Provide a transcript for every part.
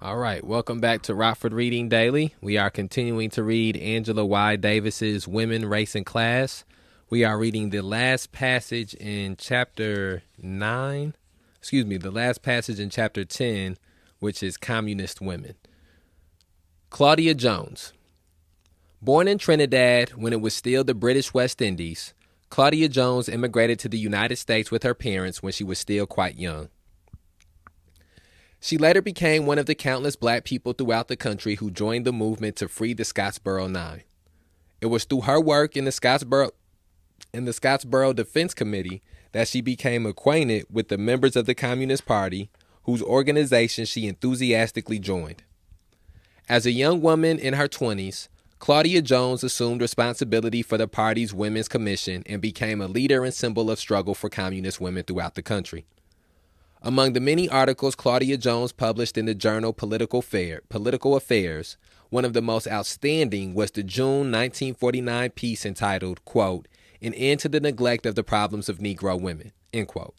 All right, welcome back to Rockford Reading Daily. We are continuing to read Angela Y. Davis's Women, Race, and Class. We are reading the last passage in chapter 9, the last passage in chapter 10, which is Communist Women. Claudia Jones. Born in Trinidad when it was still the British West Indies, Claudia Jones immigrated to the United States with her parents when she was still quite young. She later became one of the countless black people throughout the country who joined the movement to free the Scottsboro Nine. It was through her work in the Scottsboro Defense Committee that she became acquainted with the members of the Communist Party, whose organization she enthusiastically joined. As a young woman in her 20s, Claudia Jones assumed responsibility for the party's Women's Commission and became a leader and symbol of struggle for communist women throughout the country. Among the many articles Claudia Jones published in the journal Political Affairs, one of the most outstanding was the June 1949 piece entitled, quote, "An End to the Neglect of the Problems of Negro Women," end quote.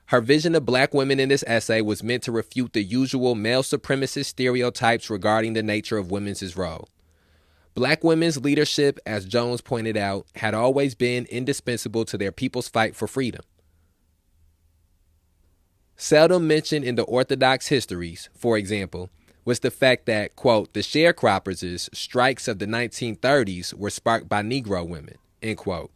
Her vision of black women in this essay was meant to refute the usual male supremacist stereotypes regarding the nature of women's role. Black women's leadership, as Jones pointed out, had always been indispensable to their people's fight for freedom. Seldom mentioned in the Orthodox histories, for example, was the fact that, quote, the sharecroppers' strikes of the 1930s were sparked by Negro women, end quote.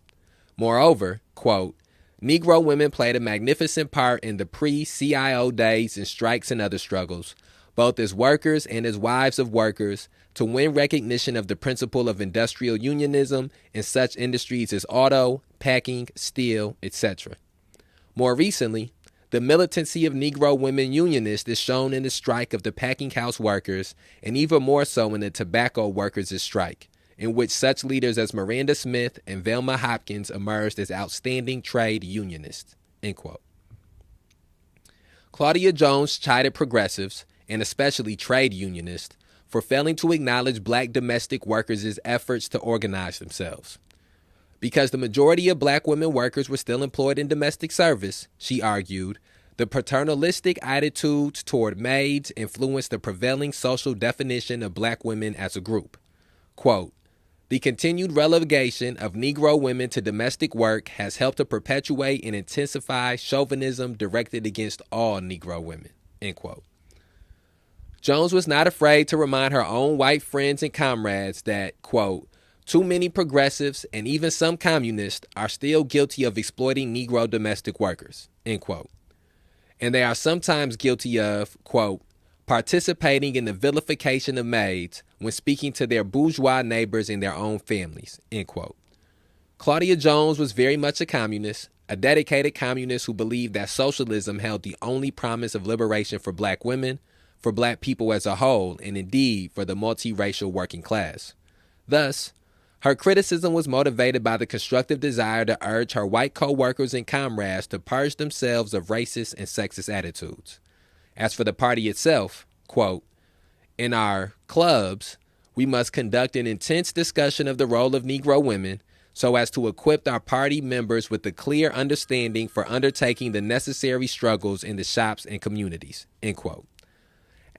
Moreover, quote, Negro women played a magnificent part in the pre-CIO days and strikes and other struggles, both as workers and as wives of workers, to win recognition of the principle of industrial unionism in such industries as auto, packing, steel, etc. More recently, the militancy of Negro women unionists is shown in the strike of the packing house workers, and even more so in the tobacco workers' strike, in which such leaders as Miranda Smith and Velma Hopkins emerged as outstanding trade unionists, end quote. Claudia Jones chided progressives, and especially trade unionists, for failing to acknowledge black domestic workers' efforts to organize themselves. Because the majority of black women workers were still employed in domestic service, she argued, the paternalistic attitudes toward maids influenced the prevailing social definition of black women as a group. Quote, the continued relegation of Negro women to domestic work has helped to perpetuate and intensify chauvinism directed against all Negro women, end quote. Jones was not afraid to remind her own white friends and comrades that, quote, too many progressives and even some communists are still guilty of exploiting Negro domestic workers, end quote. And they are sometimes guilty of, quote, participating in the vilification of maids when speaking to their bourgeois neighbors in their own families, end quote. Claudia Jones was very much a communist, a dedicated communist who believed that socialism held the only promise of liberation for black women, for black people as a whole, and indeed for the multiracial working class. Thus, her criticism was motivated by the constructive desire to urge her white co-workers and comrades to purge themselves of racist and sexist attitudes. As for the party itself, quote, in our clubs, we must conduct an intense discussion of the role of Negro women so as to equip our party members with a clear understanding for undertaking the necessary struggles in the shops and communities, end quote.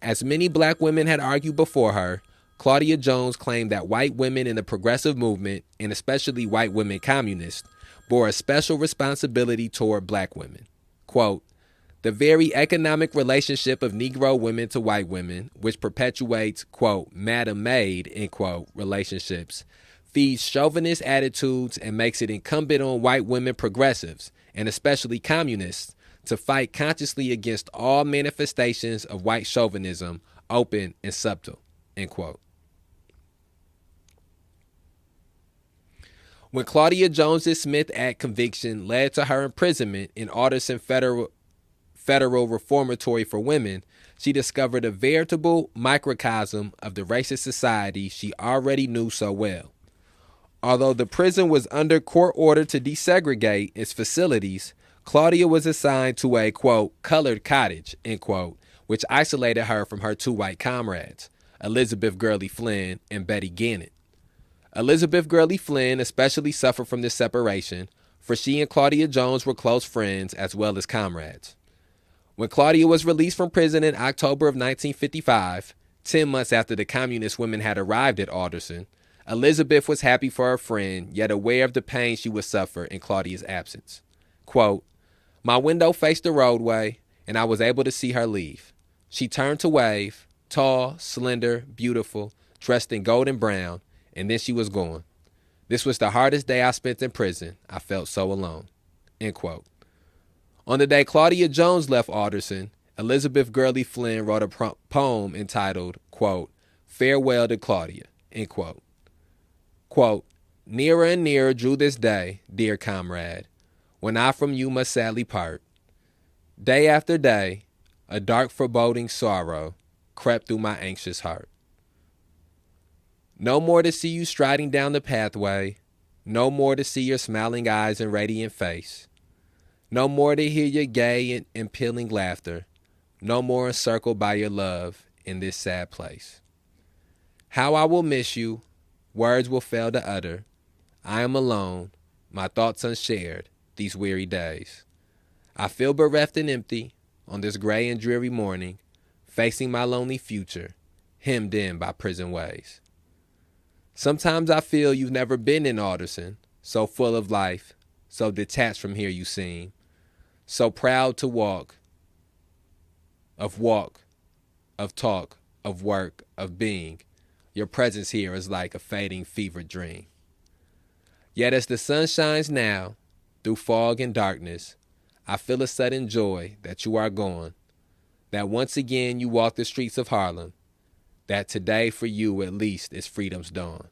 As many black women had argued before her, Claudia Jones claimed that white women in the progressive movement, and especially white women communists, bore a special responsibility toward black women. Quote, the very economic relationship of Negro women to white women, which perpetuates, quote, Madam Maid, end quote, relationships, feeds chauvinist attitudes and makes it incumbent on white women progressives, and especially communists, to fight consciously against all manifestations of white chauvinism, open and subtle, end quote. When Claudia Jones's Smith Act conviction led to her imprisonment in Alderson Federal Reformatory for Women, she discovered a veritable microcosm of the racist society she already knew so well. Although the prison was under court order to desegregate its facilities, Claudia was assigned to a, quote, colored cottage, end quote, which isolated her from her two white comrades, Elizabeth Gurley Flynn and Betty Gannett. Elizabeth Gurley Flynn especially suffered from this separation, for she and Claudia Jones were close friends as well as comrades. When Claudia was released from prison in October of 1955, 10 months after the communist women had arrived at Alderson, Elizabeth was happy for her friend, yet aware of the pain she would suffer in Claudia's absence. Quote, "My window faced the roadway, and I was able to see her leave. She turned to wave, tall, slender, beautiful, dressed in gold and brown, and then she was gone. This was the hardest day I spent in prison. I felt so alone." End quote. On the day Claudia Jones left Alderson, Elizabeth Gurley Flynn wrote a poem entitled, quote, "Farewell to Claudia," end quote. Quote, "Nearer and nearer drew this day, dear comrade, when I from you must sadly part. Day after day, a dark foreboding sorrow crept through my anxious heart. No more to see you striding down the pathway, no more to see your smiling eyes and radiant face, no more to hear your gay and impelling laughter, no more encircled by your love in this sad place. How I will miss you, words will fail to utter. I am alone, my thoughts unshared, these weary days. I feel bereft and empty on this gray and dreary morning, facing my lonely future, hemmed in by prison ways. Sometimes I feel you've never been in Alderson, so full of life, so detached from here you seem, so proud to walk, of talk, of work, of being. Your presence here is like a fading fevered dream. Yet as the sun shines now, through fog and darkness, I feel a sudden joy that you are gone, that once again you walk the streets of Harlem, that today for you at least is freedom's dawn.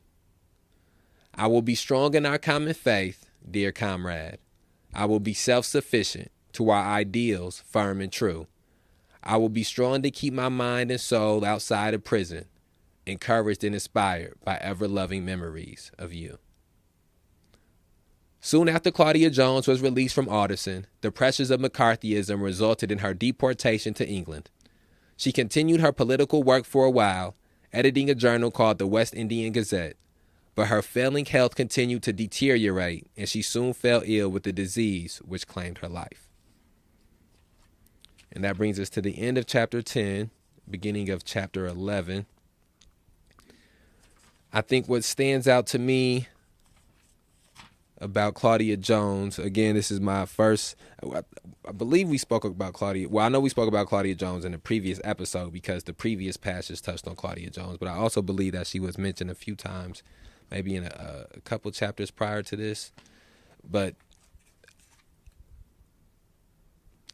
I will be strong in our common faith, dear comrade. I will be self-sufficient to our ideals, firm and true. I will be strong to keep my mind and soul outside of prison, encouraged and inspired by ever-loving memories of you. Soon after Claudia Jones was released from Alderson, the pressures of McCarthyism resulted in her deportation to England. She continued her political work for a while, editing a journal called the West Indian Gazette, but her failing health continued to deteriorate, and she soon fell ill with the disease which claimed her life. And that brings us to the end of chapter 10, beginning of chapter 11. I think what stands out to me about Claudia Jones, again, this is my first, I believe we spoke about Claudia. Well, I know we spoke about Claudia Jones in the previous episode because the previous passage touched on Claudia Jones, but I also believe that she was mentioned a few times, maybe in a couple chapters prior to this. But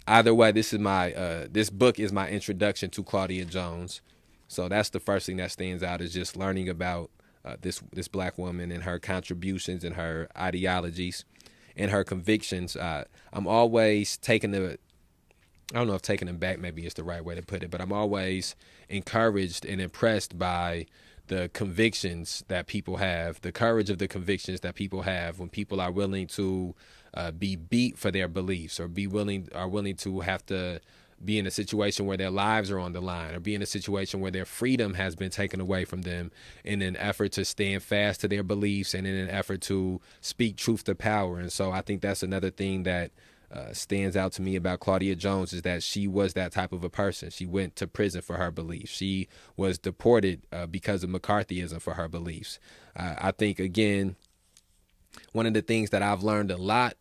either way, this book is my introduction to Claudia Jones. So that's the first thing that stands out, is just learning about this black woman and her contributions and her ideologies and her convictions. I'm always I don't know if taken aback maybe is the right way to put it, but I'm always encouraged and impressed by the convictions that people have, the courage of the convictions that people have when people are willing to be beat for their beliefs, or are willing to have to be in a situation where their lives are on the line, or be in a situation where their freedom has been taken away from them, in an effort to stand fast to their beliefs and in an effort to speak truth to power. And so I think that's another thing that stands out to me about Claudia Jones, is that she was that type of a person. She went to prison for her beliefs. She was deported because of McCarthyism for her beliefs. I think, again, one of the things that I've learned a lot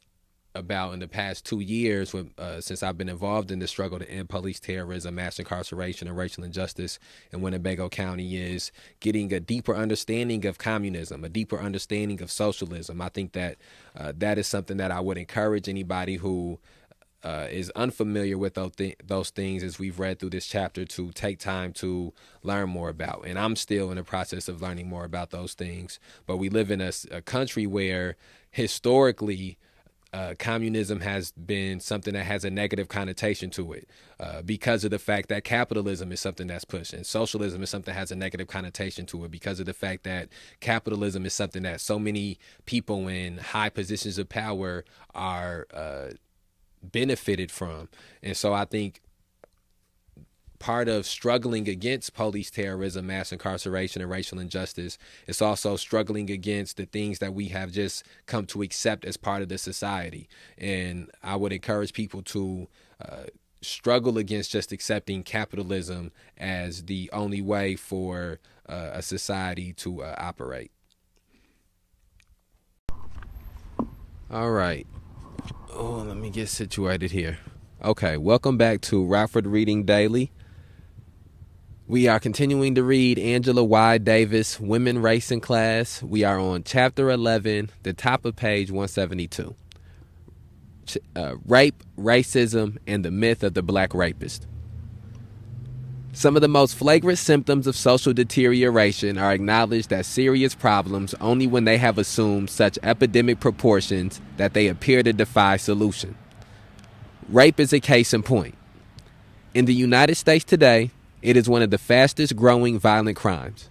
about in the past 2 years since I've been involved in the struggle to end police terrorism, mass incarceration, and racial injustice in Winnebago County is getting a deeper understanding of communism, a deeper understanding of socialism. I think that that is something that I would encourage anybody who is unfamiliar with those things, as we've read through this chapter, to take time to learn more about. And I'm still in the process of learning more about those things. But we live in a country where historically communism has been something that has a negative connotation to it because of the fact that capitalism is something that's pushed, and socialism is something that has a negative connotation to it because of the fact that capitalism is something that so many people in high positions of power are benefited from. And so I think part of struggling against police terrorism, mass incarceration, and racial injustice is also struggling against the things that we have just come to accept as part of the society. And I would encourage people to struggle against just accepting capitalism as the only way for a society to operate. All right. Oh, let me get situated here. Okay, welcome back to Rockford Reading Daily. We are continuing to read Angela Y. Davis, Women, Race, and Class. We are on Chapter 11, the top of page 172. Rape, Racism, and the Myth of the Black Rapist. Some of the most flagrant symptoms of social deterioration are acknowledged as serious problems only when they have assumed such epidemic proportions that they appear to defy solution. Rape is a case in point. In the United States today, it is one of the fastest growing violent crimes.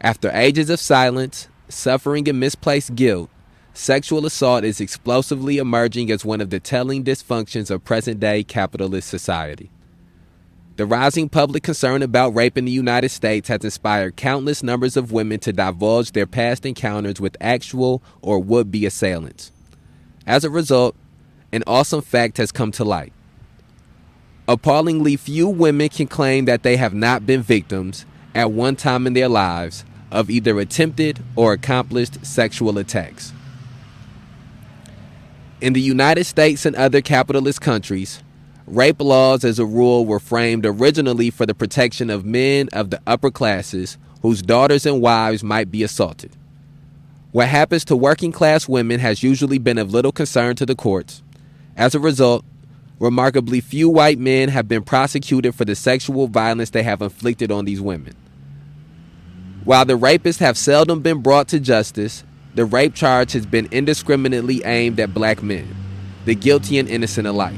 After ages of silence, suffering, and misplaced guilt, sexual assault is explosively emerging as one of the telling dysfunctions of present-day capitalist society. The rising public concern about rape in the United States has inspired countless numbers of women to divulge their past encounters with actual or would-be assailants. As a result, an awesome fact has come to light. Appallingly few women can claim that they have not been victims, at one time in their lives, of either attempted or accomplished sexual attacks. In the United States and other capitalist countries, rape laws as a rule were framed originally for the protection of men of the upper classes whose daughters and wives might be assaulted. What happens to working class women has usually been of little concern to the courts. As a result, remarkably few white men have been prosecuted for the sexual violence they have inflicted on these women. While the rapists have seldom been brought to justice, the rape charge has been indiscriminately aimed at black men, the guilty and innocent alike.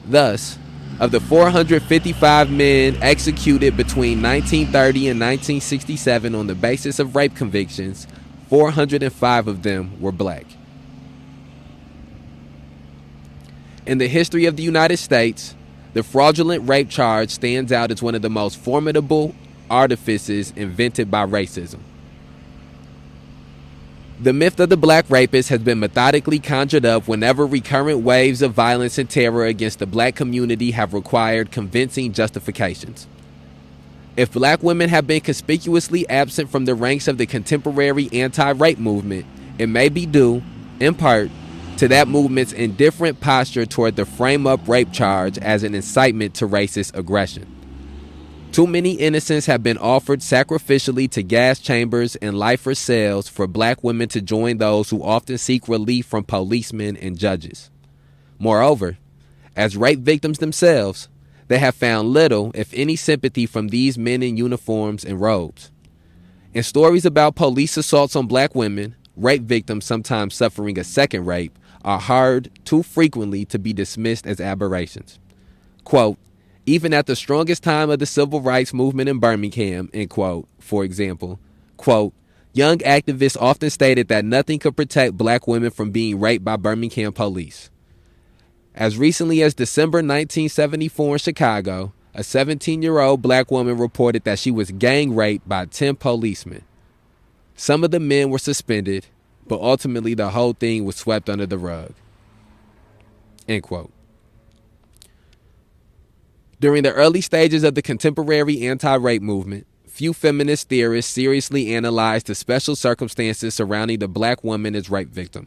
Thus, of the 455 men executed between 1930 and 1967 on the basis of rape convictions, 405 of them were black. In the history of the United States, the fraudulent rape charge stands out as one of the most formidable artifices invented by racism. The myth of the black rapist has been methodically conjured up whenever recurrent waves of violence and terror against the black community have required convincing justifications. If black women have been conspicuously absent from the ranks of the contemporary anti-rape movement, it may be due, in part, to that movement's indifferent posture toward the frame-up rape charge as an incitement to racist aggression. Too many innocents have been offered sacrificially to gas chambers and lifer cells for black women to join those who often seek relief from policemen and judges. Moreover, as rape victims themselves, they have found little, if any, sympathy from these men in uniforms and robes. In stories about police assaults on black women, rape victims sometimes suffering a second rape are heard too frequently to be dismissed as aberrations. Quote, even at the strongest time of the civil rights movement in Birmingham, end quote, for example, quote, young activists often stated that nothing could protect black women from being raped by Birmingham police. As recently as December 1974 in Chicago, a 17-year-old black woman reported that she was gang raped by 10 policemen. Some of the men were suspended, but ultimately the whole thing was swept under the rug. End quote. During the early stages of the contemporary anti-rape movement, few feminist theorists seriously analyzed the special circumstances surrounding the black woman as rape victim.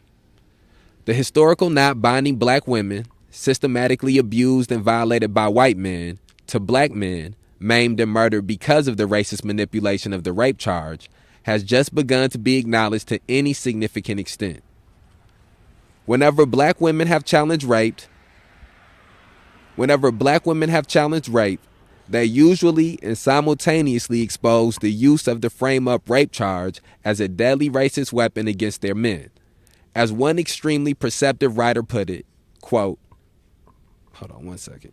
The historical knot binding black women, systematically abused and violated by white men, to black men, maimed and murdered because of the racist manipulation of the rape charge, has just begun to be acknowledged to any significant extent. Whenever black women have challenged rape, they usually and simultaneously expose the use of the frame-up rape charge as a deadly racist weapon against their men. As one extremely perceptive writer put it, quote, hold on one second.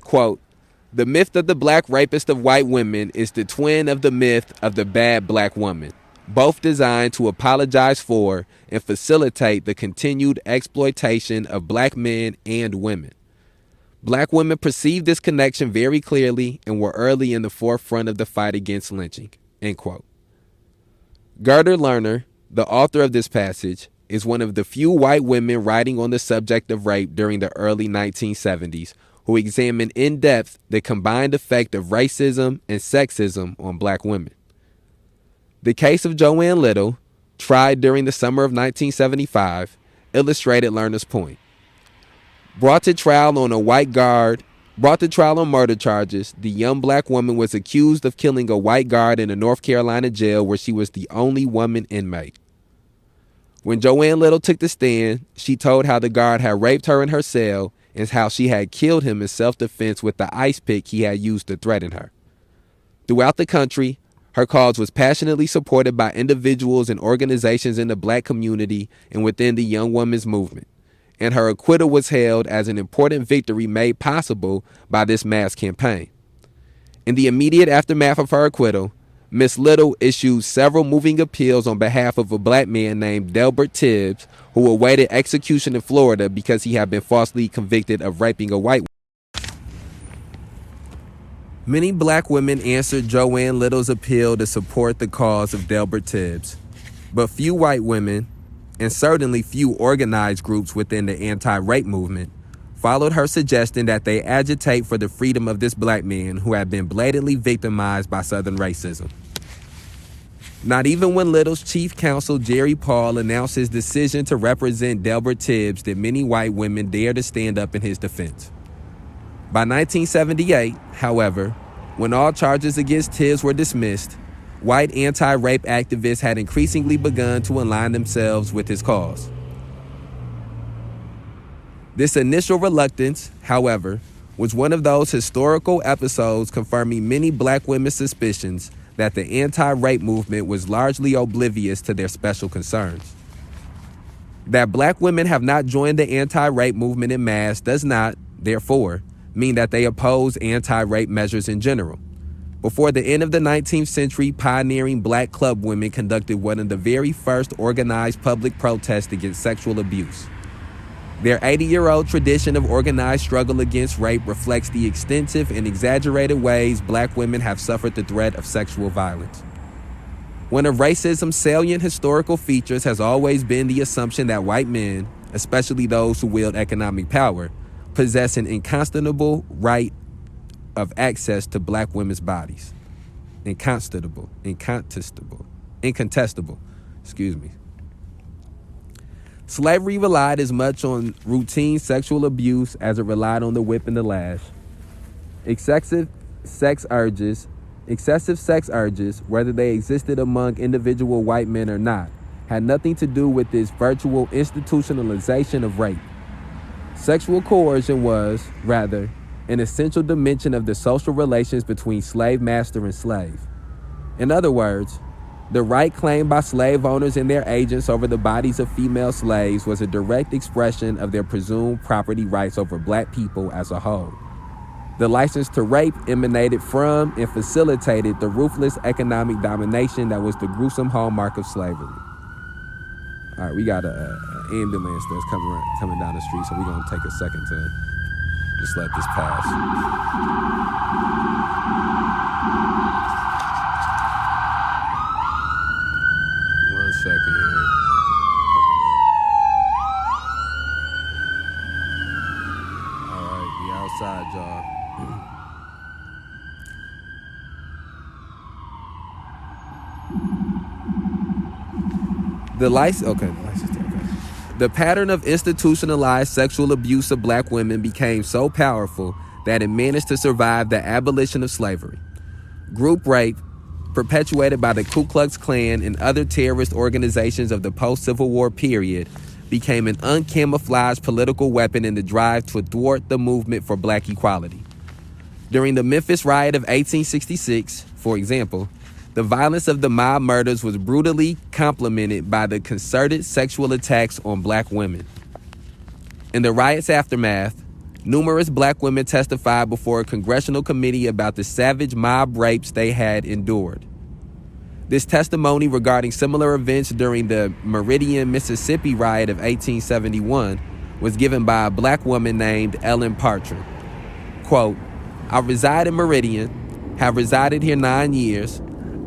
Quote, the myth of the black rapist of white women is the twin of the myth of the bad black woman, both designed to apologize for and facilitate the continued exploitation of black men and women. Black women perceived this connection very clearly and were early in the forefront of the fight against lynching, end quote. Gerda Lerner, the author of this passage, is one of the few white women writing on the subject of rape during the early 1970s who examined in depth the combined effect of racism and sexism on black women. The case of Joanne Little, tried during the summer of 1975, illustrated Lerner's point. Brought to trial on murder charges, the young black woman was accused of killing a white guard in a North Carolina jail where she was the only woman inmate. When Joanne Little took the stand, she told how the guard had raped her in her cell and how she had killed him in self-defense with the ice pick he had used to threaten her. Throughout the country, her cause was passionately supported by individuals and organizations in the black community and within the young women's movement, and her acquittal was hailed as an important victory made possible by this mass campaign. In the immediate aftermath of her acquittal, Miss Little issued several moving appeals on behalf of a black man named Delbert Tibbs, who awaited execution in Florida because he had been falsely convicted of raping a white woman. Many black women answered Joanne Little's appeal to support the cause of Delbert Tibbs, but few white women, and certainly few organized groups within the anti-rape movement, followed her suggestion that they agitate for the freedom of this black man who had been blatantly victimized by Southern racism. Not even when Little's chief counsel Jerry Paul announced his decision to represent Delbert Tibbs did many white women dare to stand up in his defense. By 1978, however, when all charges against Tibbs were dismissed, white anti-rape activists had increasingly begun to align themselves with his cause. This initial reluctance, however, was one of those historical episodes confirming many black women's suspicions that the anti-rape movement was largely oblivious to their special concerns. That black women have not joined the anti-rape movement en masse does not, therefore, mean that they oppose anti-rape measures in general. Before the end of the 19th century, pioneering black club women conducted one of the very first organized public protests against sexual abuse. Their 80-year-old tradition of organized struggle against rape reflects the extensive and exaggerated ways black women have suffered the threat of sexual violence. One of racism's salient historical features has always been the assumption that white men, especially those who wield economic power, possess an incontestable right of access to black women's bodies. Incontestable. Slavery relied as much on routine sexual abuse as it relied on the whip and the lash. Excessive sex urges, whether they existed among individual white men or not, had nothing to do with this virtual institutionalization of rape. Sexual coercion was, rather, an essential dimension of the social relations between slave master and slave. In other words, the right claimed by slave owners and their agents over the bodies of female slaves was a direct expression of their presumed property rights over black people as a whole. The license to rape emanated from and facilitated the ruthless economic domination that was the gruesome hallmark of slavery. All right, we got an ambulance that's coming down the street, so we're going to take a second to just let this pass. One second here. All right, we outside, y'all. The pattern of institutionalized sexual abuse of black women became so powerful that it managed to survive the abolition of slavery. Group rape, perpetuated by the Ku Klux Klan and other terrorist organizations of the post-Civil War period, became an uncamouflaged political weapon in the drive to thwart the movement for black equality. During the Memphis riot of 1866, for example, the violence of the mob murders was brutally complemented by the concerted sexual attacks on black women. In the riot's aftermath, numerous black women testified before a congressional committee about the savage mob rapes they had endured. This testimony regarding similar events during the Meridian, Mississippi riot of 1871 was given by a black woman named Ellen Partridge. Quote, "I reside in Meridian, have resided here 9 years,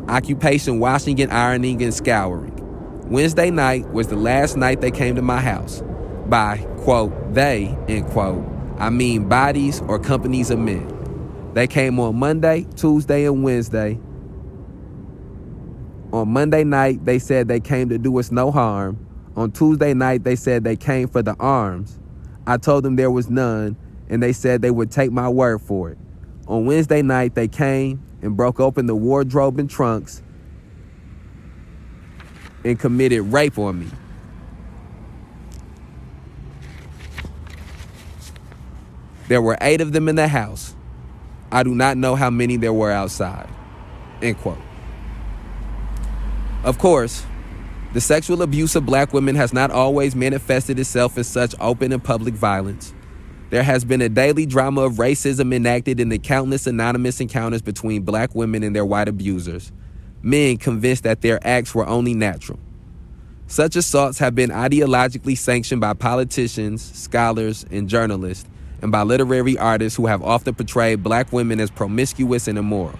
occupation washing and ironing and scouring. Wednesday night was the last night they came to my house. By, quote, they, end quote, I mean bodies or companies of men. They came on Monday, Tuesday, and Wednesday. On Monday night, they said they came to do us no harm. On Tuesday night, they said they came for the arms. I told them there was none, and they said they would take my word for it. On Wednesday night, they came and broke open the wardrobe and trunks and committed rape on me. There were 8 of them in the house. I do not know how many there were outside. End quote. Of course, the sexual abuse of black women has not always manifested itself in such open and public violence. There has been a daily drama of racism enacted in the countless anonymous encounters between black women and their white abusers, men convinced that their acts were only natural. Such assaults have been ideologically sanctioned by politicians, scholars, and journalists, and by literary artists who have often portrayed black women as promiscuous and immoral.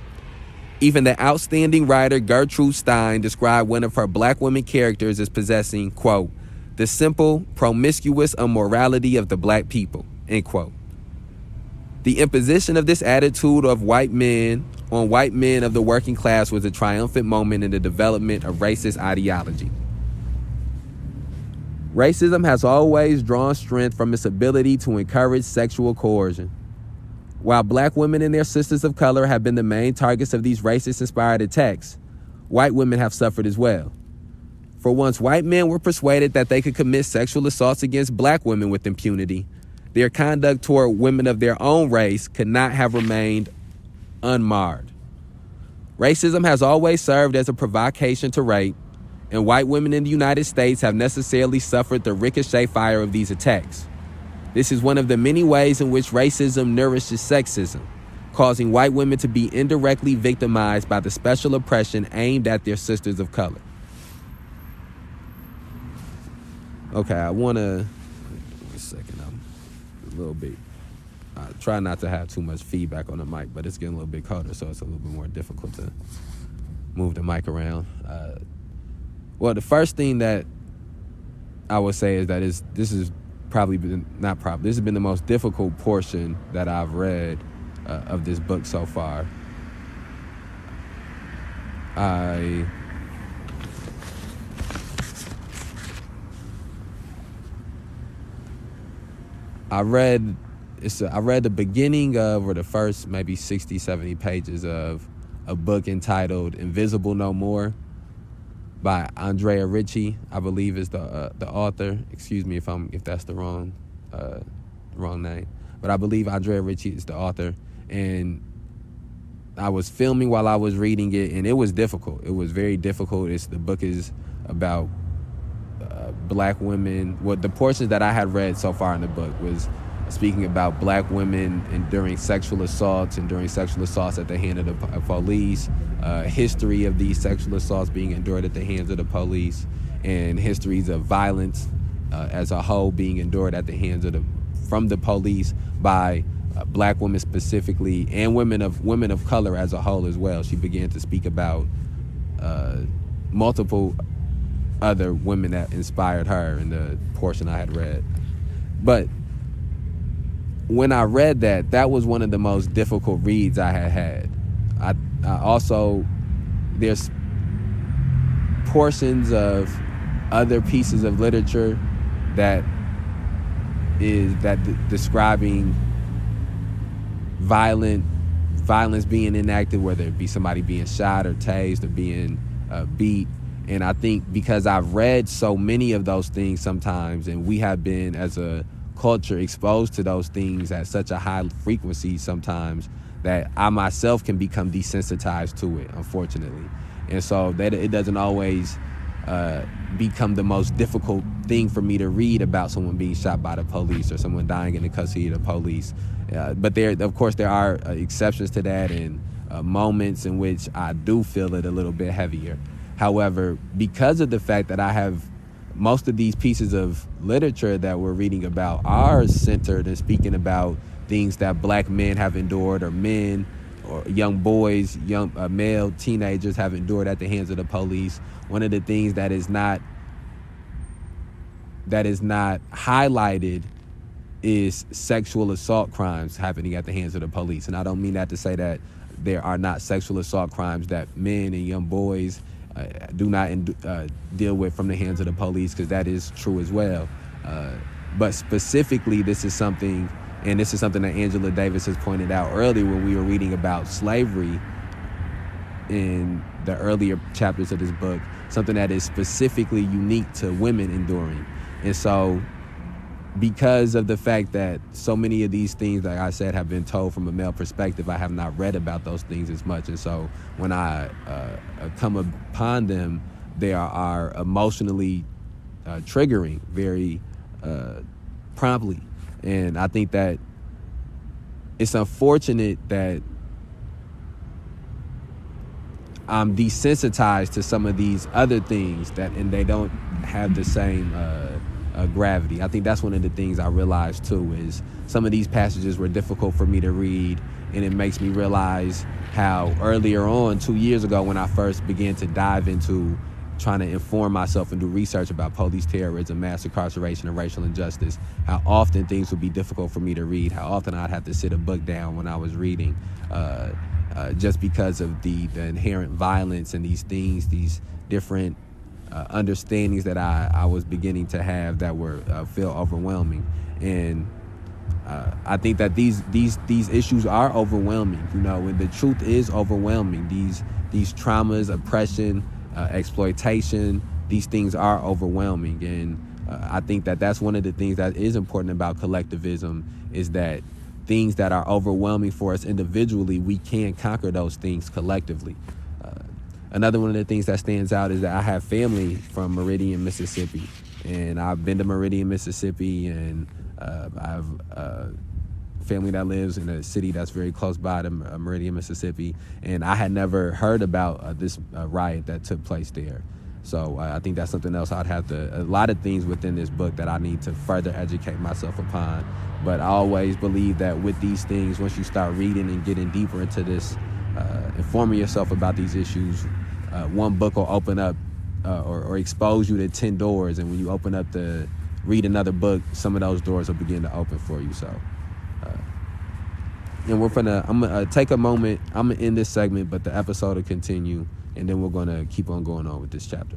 Even the outstanding writer Gertrude Stein described one of her black women characters as possessing, quote, the simple, promiscuous immorality of the black people, end quote. The imposition of this attitude of white men on white men of the working class was a triumphant moment in the development of racist ideology. Racism has always drawn strength from its ability to encourage sexual coercion. While black women and their sisters of color have been the main targets of these racist-inspired attacks, white women have suffered as well. For once white men were persuaded that they could commit sexual assaults against black women with impunity, their conduct toward women of their own race could not have remained unmarred. Racism has always served as a provocation to rape, and white women in the United States have necessarily suffered the ricochet fire of these attacks. This is one of the many ways in which racism nourishes sexism, causing white women to be indirectly victimized by the special oppression aimed at their sisters of color. Okay, I want to... Wait a second, I'm a little bit... I try not to have too much feedback on the mic, but it's getting a little bit colder, so it's a little bit more difficult to move the mic around. Well, the first thing that I would say is that this has been the most difficult portion that I've read of this book so far. I read the beginning of, or the first maybe 60, 70 pages of a book entitled Invisible No More by Andrea Ritchie, I believe is the author. Excuse me if that's the wrong name, but I believe Andrea Ritchie is the author. And I was filming while I was reading it, and it was difficult. It was very difficult. The book is about black women. Well, the portions that I had read so far in the book was speaking about black women enduring sexual assaults at the hand of the police, history of these sexual assaults being endured at the hands of the police, and histories of violence as a whole being endured at the hands from the police by black women specifically, and women of color as a whole as well. She began to speak about multiple other women that inspired her in the portion I had read. But when I read that was one of the most difficult reads I had. I also, there's portions of other pieces of literature that describing violence being enacted, whether it be somebody being shot or tased or being beat. And I think because I've read so many of those things sometimes, and we have been as a culture exposed to those things at such a high frequency sometimes, that I myself can become desensitized to it, unfortunately. And so that it doesn't always become the most difficult thing for me to read about someone being shot by the police or someone dying in the custody of the police. But there are exceptions to that, and moments in which I do feel it a little bit heavier. However, because of the fact that I have most of these pieces of literature that we're reading about are centered and speaking about things that black men have endured, or men or young boys, young male teenagers have endured at the hands of the police. One of the things that is not that is not highlighted is sexual assault crimes happening at the hands of the police. And I don't mean that to say that there are not sexual assault crimes that men and young boys do not deal with from the hands of the police, because that is true as well. But specifically, this is something that Angela Davis has pointed out earlier when we were reading about slavery in the earlier chapters of this book, something that is specifically unique to women enduring. And so, because of the fact that so many of these things, like I said, have been told from a male perspective, I have not read about those things as much. And so when I come upon them, they are emotionally triggering very promptly. And I think that it's unfortunate that I'm desensitized to some of these other things and they don't have the same gravity. I think that's one of the things I realized too, is some of these passages were difficult for me to read, and it makes me realize how earlier on, 2 years ago, when I first began to dive into trying to inform myself and do research about police terrorism, mass incarceration, and racial injustice, how often things would be difficult for me to read, how often I'd have to sit a book down when I was reading, just because of the inherent violence and these things, these different understandings that I was beginning to have that were feel overwhelming. And I think that these issues are overwhelming, and the truth is overwhelming. These traumas, oppression, exploitation, these things are overwhelming. And I think that that's one of the things that is important about collectivism, is that things that are overwhelming for us individually, we can conquer those things collectively. Another one of the things that stands out is that I have family from Meridian, Mississippi, and I've been to Meridian, Mississippi, and I have family that lives in a city that's very close by to Meridian, Mississippi, and I had never heard about this riot that took place there. So I think that's something else a lot of things within this book that I need to further educate myself upon. But I always believe that with these things, once you start reading and getting deeper into this, informing yourself about these issues, one book will open up or expose you to 10 doors, and when you open up read another book, some of those doors will begin to open for you. So, and I'm gonna take a moment. I'm gonna end this segment, but the episode will continue, and then we're gonna keep on going on with this chapter.